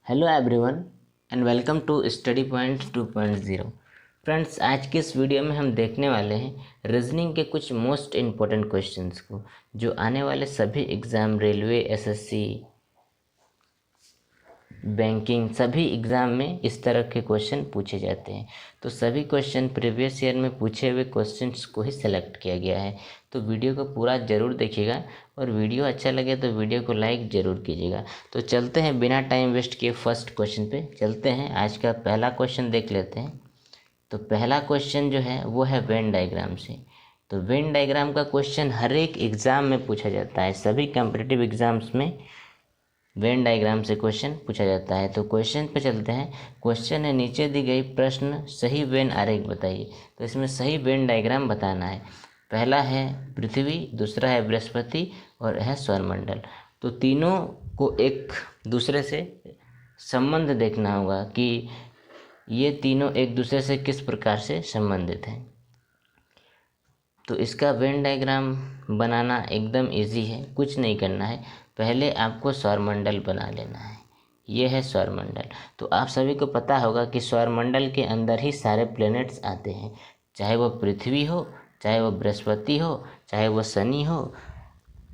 Hello everyone and welcome to study point 2.0। Friends, आज के इस वीडियो में हम देखने वाले हैं रीजनिंग के कुछ मोस्ट इम्पोर्टेंट क्वेश्चंस को जो आने वाले सभी एग्ज़ाम, रेलवे, एसएससी, बैंकिंग, सभी एग्ज़ाम में इस तरह के क्वेश्चन पूछे जाते हैं। तो सभी क्वेश्चन प्रीवियस ईयर में पूछे हुए क्वेश्चंस को ही सेलेक्ट किया गया है। तो वीडियो को पूरा ज़रूर देखिएगा और वीडियो अच्छा लगे तो वीडियो को लाइक ज़रूर कीजिएगा। तो चलते हैं बिना टाइम वेस्ट किए फर्स्ट क्वेश्चन पे चलते हैं। आज का पहला क्वेश्चन देख लेते हैं। तो पहला क्वेश्चन जो है वो है वेन डायग्राम से। तो वेन डायग्राम का क्वेश्चन हर एक एग्ज़ाम में पूछा जाता है, सभी कॉम्पिटिटिव एग्ज़ाम्स में वेन डायग्राम से क्वेश्चन पूछा जाता है। तो क्वेश्चन पे चलते हैं। क्वेश्चन है, नीचे दी गई प्रश्न सही वेन आरेख बताइए। तो इसमें सही वेन डायग्राम बताना है। पहला है पृथ्वी, दूसरा है बृहस्पति और है सौरमंडल। तो तीनों को एक दूसरे से संबंध देखना होगा कि ये तीनों एक दूसरे से किस प्रकार से संबंधित हैं। तो इसका वेन डायग्राम बनाना एकदम इजी है, कुछ नहीं करना है। पहले आपको सौरमंडल बना लेना है। ये है सौरमंडल। तो आप सभी को पता होगा कि सौरमंडल के अंदर ही सारे प्लैनेट्स आते हैं, चाहे वो पृथ्वी हो, चाहे वो बृहस्पति हो, चाहे वो शनि हो,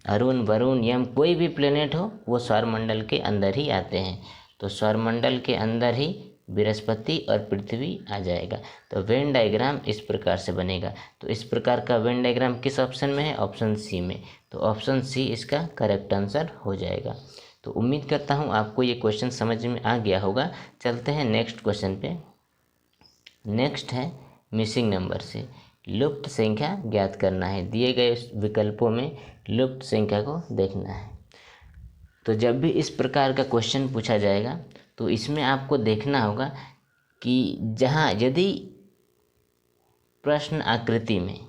अरुण, वरुण, यम, कोई भी प्लैनेट हो वो सौरमंडल के अंदर ही आते हैं। तो सौरमंडल के अंदर ही बृहस्पति और पृथ्वी आ जाएगा। तो वेन डायग्राम इस प्रकार से बनेगा। तो इस प्रकार का वेन डायग्राम किस ऑप्शन में है? ऑप्शन सी में। तो ऑप्शन सी इसका करेक्ट आंसर हो जाएगा। तो उम्मीद करता हूँ आपको ये क्वेश्चन समझ में आ गया होगा। चलते हैं नेक्स्ट क्वेश्चन पे। नेक्स्ट है मिसिंग नंबर से लुप्त संख्या ज्ञात करना है। दिए गए विकल्पों में लुप्त संख्या को देखना है। तो जब भी इस प्रकार का क्वेश्चन पूछा जाएगा तो इसमें आपको देखना होगा कि जहाँ यदि प्रश्न आकृति में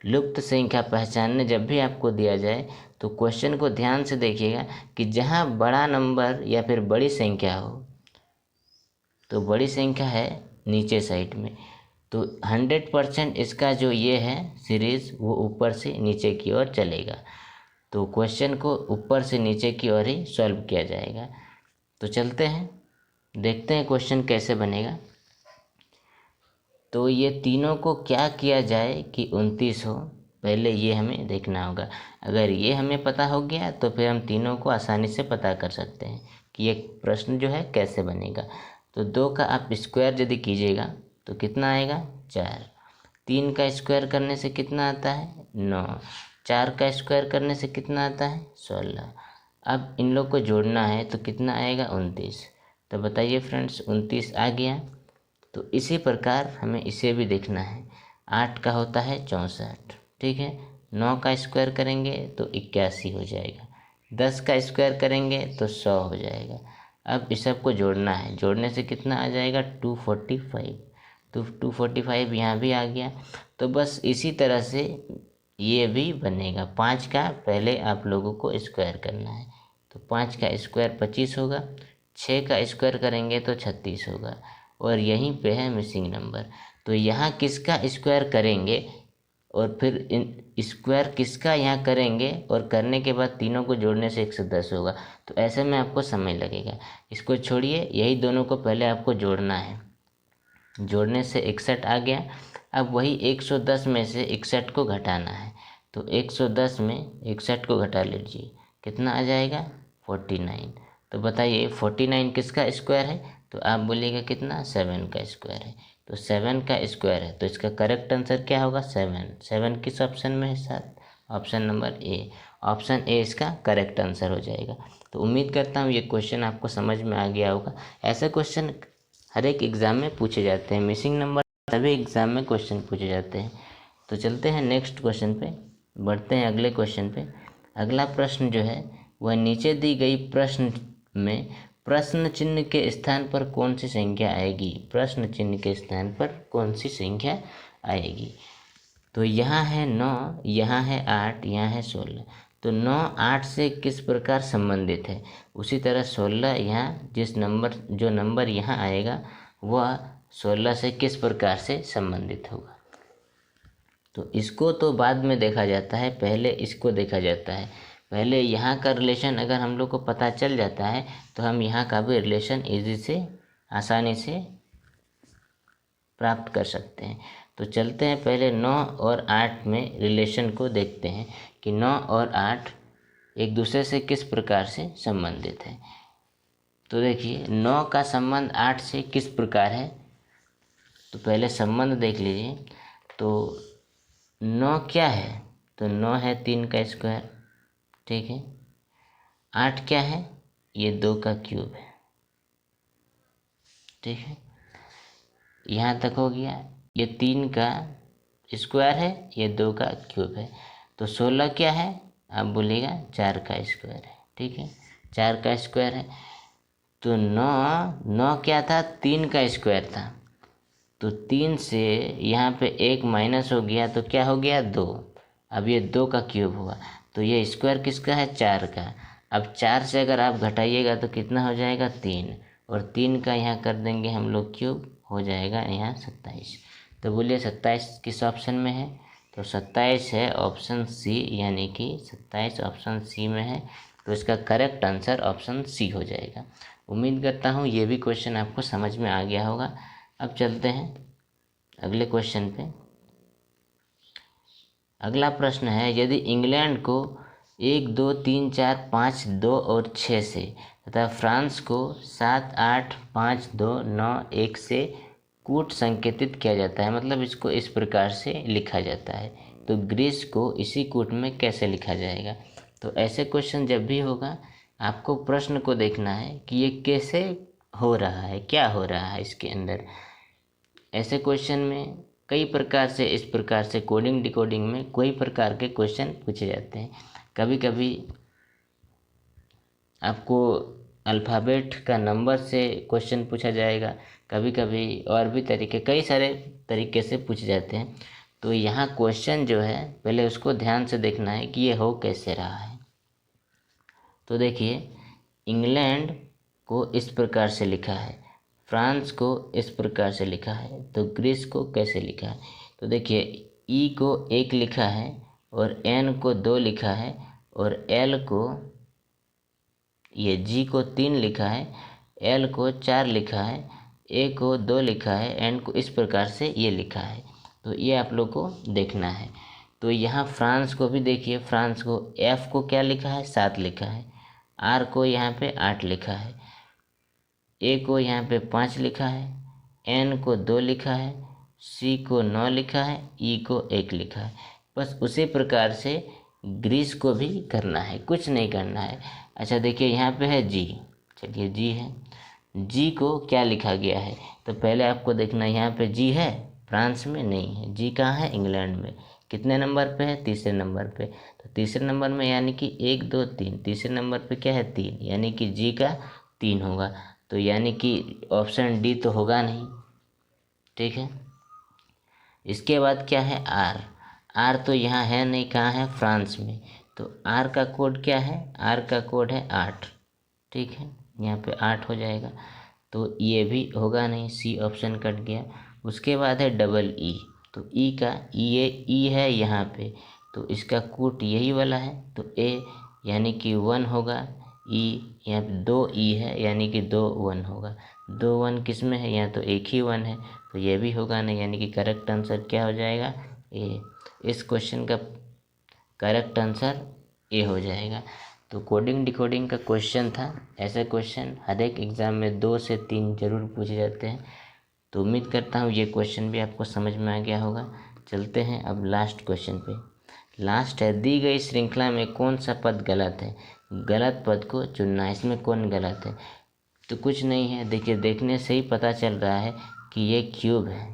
लुप्त संख्या पहचानने जब भी आपको दिया जाए तो क्वेश्चन को ध्यान से देखिएगा कि जहाँ बड़ा नंबर या फिर बड़ी संख्या हो, तो बड़ी संख्या है नीचे साइड में, तो 100% इसका जो ये है सीरीज़ वो ऊपर से नीचे की ओर चलेगा। तो क्वेश्चन को ऊपर से नीचे की ओर ही सॉल्व किया जाएगा। तो चलते हैं, देखते हैं क्वेश्चन कैसे बनेगा। तो ये तीनों को क्या किया जाए कि 29 हो, पहले ये हमें देखना होगा। अगर ये हमें पता हो गया तो फिर हम तीनों को आसानी से पता कर सकते हैं कि ये प्रश्न जो है कैसे बनेगा। तो 2 का आप स्क्वायर यदि कीजिएगा तो कितना आएगा? 4। 3 का स्क्वायर करने से कितना आता है? 9। 4 का स्क्वायर करने से कितना आता है? 16। अब इन लोग को जोड़ना है तो कितना आएगा? 29। तो बताइए फ्रेंड्स, 29 आ गया। तो इसी प्रकार हमें इसे भी देखना है। 8 का होता है 64, ठीक है। 9 का स्क्वायर करेंगे तो 81 हो जाएगा। 10 का स्क्वायर करेंगे तो 100 हो जाएगा। अब इस सब को जोड़ना है, जोड़ने से कितना आ जाएगा? 245। तो 245 यहाँ भी आ गया। तो बस इसी तरह से ये भी बनेगा। 5 का पहले आप लोगों को स्क्वायर करना है, तो 5 का स्क्वायर 25 होगा। 6 का स्क्वायर करेंगे तो 36 होगा। और यहीं पे है मिसिंग नंबर। तो यहाँ किसका स्क्वायर करेंगे और फिर इन स्क्वायर किसका यहाँ करेंगे और करने के बाद तीनों को जोड़ने से 110 होगा। तो ऐसे में आपको समय लगेगा। इसको छोड़िए, यही दोनों को पहले आपको जोड़ना है। जोड़ने से 61 आ गया। अब वही 110 में से 61 को घटाना है। तो 110 में 61 को घटा लीजिए, कितना आ जाएगा? 49। तो बताइए 49 किसका स्क्वायर है? तो आप बोलिएगा कितना? 7 का स्क्वायर है। तो 7 का स्क्वायर है तो इसका करेक्ट आंसर क्या होगा? 7। 7 किस ऑप्शन में है? 7। Option number A. Option A इसका करेक्ट आंसर हो जाएगा। तो उम्मीद करता हूँ ये क्वेश्चन आपको समझ में आ गया होगा। ऐसे क्वेश्चन हर एक एग्ज़ाम में पूछे जाते हैं। मिसिंग नंबर सभी एग्ज़ाम में क्वेश्चन पूछे जाते हैं। तो चलते हैं नेक्स्ट क्वेश्चन पे, बढ़ते हैं अगले क्वेश्चन पे। अगला प्रश्न जो है वह नीचे दी गई प्रश्न में प्रश्न चिन्ह के स्थान पर कौन सी संख्या आएगी? प्रश्न चिन्ह के स्थान पर कौन सी संख्या आएगी? तो यहाँ है 9, यहाँ है 8, यहाँ है 16। तो 9 8 से किस प्रकार संबंधित है, उसी तरह 16 यहाँ जो नंबर यहाँ आएगा वह 16 से किस प्रकार से संबंधित होगा। तो इसको तो बाद में देखा जाता है, पहले इसको देखा जाता है। पहले यहाँ का रिलेशन अगर हम लोग को पता चल जाता है तो हम यहाँ का भी रिलेशन आसानी से प्राप्त कर सकते हैं। तो चलते हैं पहले 9 और 8 में रिलेशन को देखते हैं कि 9 और 8 एक दूसरे से किस प्रकार से संबंधित है। तो देखिए 9 का संबंध 8 से किस प्रकार है, तो पहले संबंध देख लीजिए। तो 9 क्या है, तो 9 है 3 का स्क्वायर, ठीक है। 8 क्या है, ये 2 का क्यूब है, ठीक है। यहाँ तक हो गया। ये 3 का स्क्वायर है, ये 2 का क्यूब है। तो 16 क्या है, आप बोलिएगा 4 का स्क्वायर है, ठीक है। 4 का स्क्वायर है। तो 9 क्या था, 3 का स्क्वायर था। तो 3 से यहाँ पे 1 माइनस हो गया तो क्या हो गया, 2। अब ये 2 का क्यूब हुआ। तो ये स्क्वायर किसका है, 4 का। अब 4 से अगर आप घटाइएगा तो कितना हो जाएगा, 3। और 3 का यहाँ कर देंगे हम लोग क्यूब, हो जाएगा यहाँ 27। तो बोलिए 27 किस ऑप्शन में है, तो 27 है ऑप्शन सी, यानी कि 27 ऑप्शन सी में है। तो इसका करेक्ट आंसर ऑप्शन सी हो जाएगा। उम्मीद करता हूँ ये भी क्वेश्चन आपको समझ में आ गया होगा। अब चलते हैं अगले क्वेश्चन पे। अगला प्रश्न है, यदि इंग्लैंड को 1 2 3 4 5 2 और 6 से तथा फ्रांस को 7 8 5 2 9 1 से कूट संकेतित किया जाता है, मतलब इसको इस प्रकार से लिखा जाता है, तो ग्रीस को इसी कूट में कैसे लिखा जाएगा। तो ऐसे क्वेश्चन जब भी होगा आपको प्रश्न को देखना है कि ये कैसे हो रहा है, क्या हो रहा है इसके अंदर। ऐसे क्वेश्चन में कई प्रकार से, इस प्रकार से कोडिंग डिकोडिंग में कई प्रकार के क्वेश्चन पूछे जाते हैं। कभी कभी आपको अल्फ़ाबेट का नंबर से क्वेश्चन पूछा जाएगा, कभी कभी और भी कई सारे तरीके से पूछे जाते हैं। तो यहाँ क्वेश्चन जो है पहले उसको ध्यान से देखना है कि ये हो कैसे रहा है। तो देखिए इंग्लैंड को इस प्रकार से लिखा है, फ्रांस को इस प्रकार से लिखा है, तो ग्रीस को कैसे लिखा है। तो देखिए ई को 1 लिखा है और एन को 2 लिखा है और एल को, ये जी को 3 लिखा है, एल को 4 लिखा है, ए को 2 लिखा है, एन को इस प्रकार से ये लिखा है। तो ये आप लोग को देखना है। तो यहाँ फ्रांस को भी देखिए, फ्रांस को एफ को क्या लिखा है, 7 लिखा है, आर को यहाँ पे 8 लिखा है, ए को यहाँ पे 5 लिखा है, एन को 2 लिखा है, सी को 9 लिखा है, ई को 1 लिखा है। बस उसी प्रकार से ग्रीस को भी करना है, कुछ नहीं करना है। अच्छा देखिए यहाँ पे है जी, चलिए जी है, जी को क्या लिखा गया है, तो पहले आपको देखना है यहाँ पे जी है, फ्रांस में नहीं है। जी कहाँ है, इंग्लैंड में। कितने नंबर पे है, तीसरे नंबर पे। तो तीसरे नंबर में यानी कि 1 2 3, तीसरे नंबर पे क्या है, 3, यानी कि जी का 3 होगा। तो यानी कि ऑप्शन डी तो होगा नहीं, ठीक है। इसके बाद क्या है, आर। आर तो यहाँ है नहीं, कहाँ है, फ्रांस में। तो आर का कोड क्या है, आर का कोड है 8, ठीक है, यहाँ पे 8 हो जाएगा। तो ये भी होगा नहीं, सी ऑप्शन कट गया। उसके बाद है डबल ई। तो ई का ये ई है यहाँ पे, तो इसका कोड यही वाला है, तो ए यानी कि 1 होगा। ई यहाँ पे 2 ई है, यानी कि 2 1 होगा। 2 1 किस में है, यहाँ तो एक ही 1 है, तो ये भी होगा नहीं, यानी कि करेक्ट आंसर क्या हो जाएगा, ए। इस क्वेश्चन का करेक्ट आंसर ए हो जाएगा। तो कोडिंग डिकोडिंग का क्वेश्चन था। ऐसे क्वेश्चन हर एक एग्ज़ाम में 2 से 3 जरूर पूछे जाते हैं। तो उम्मीद करता हूँ ये क्वेश्चन भी आपको समझ में आ गया होगा। चलते हैं अब लास्ट क्वेश्चन पे। लास्ट है, दी गई श्रृंखला में कौन सा पद गलत है। गलत पद को चुनना है, इसमें कौन गलत है। तो कुछ नहीं है, देखिए देखने से ही पता चल रहा है कि ये क्यूब है।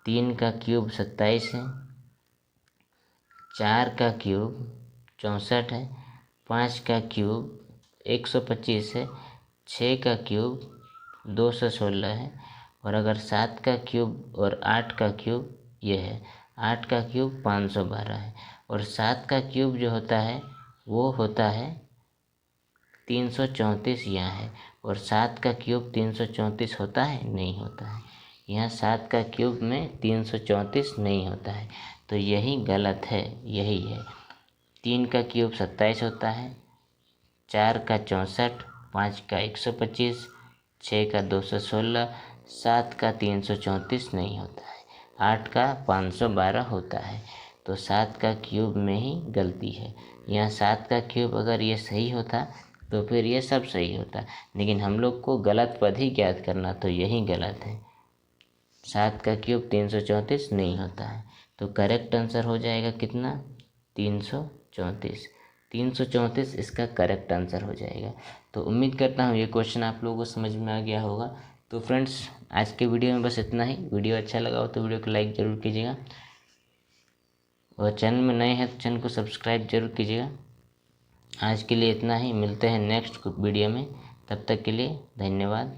3 का क्यूब 27 है, 4 का क्यूब 64 है, 5 का क्यूब 125 है, 6 का क्यूब 216 है, और अगर 7 का क्यूब और 8 का क्यूब ये है, 8 का क्यूब 512 है, और 7 का क्यूब जो होता है वो होता है 334 यहाँ है, और 7 का क्यूब 334 होता है, नहीं होता है। यहाँ 7 का क्यूब में 334 नहीं होता है, तो यही गलत है, यही है। 3 का क्यूब 27 होता है, 4 का 64, 5 का 125, 6 का 216, 7 का 334 नहीं होता है, 8 का 512 होता है। तो 7 का क्यूब में ही गलती है। यहाँ 7 का क्यूब अगर ये सही होता तो फिर ये सब सही होता, लेकिन हम लोग को गलत पद ही ज्ञात करना, तो यही गलत है। 7 का क्यूब 334 नहीं होता है। तो करेक्ट आंसर हो जाएगा कितना? 334। 334 इसका करेक्ट आंसर हो जाएगा। तो उम्मीद करता हूँ ये क्वेश्चन आप लोगों को समझ में आ गया होगा। तो फ्रेंड्स, आज के वीडियो में बस इतना ही। वीडियो अच्छा लगा हो तो वीडियो को लाइक ज़रूर कीजिएगा, और चैनल में नए हैं तो चैनल को सब्सक्राइब जरूर कीजिएगा। आज के लिए इतना ही, मिलते हैं नेक्स्ट वीडियो में। तब तक के लिए धन्यवाद।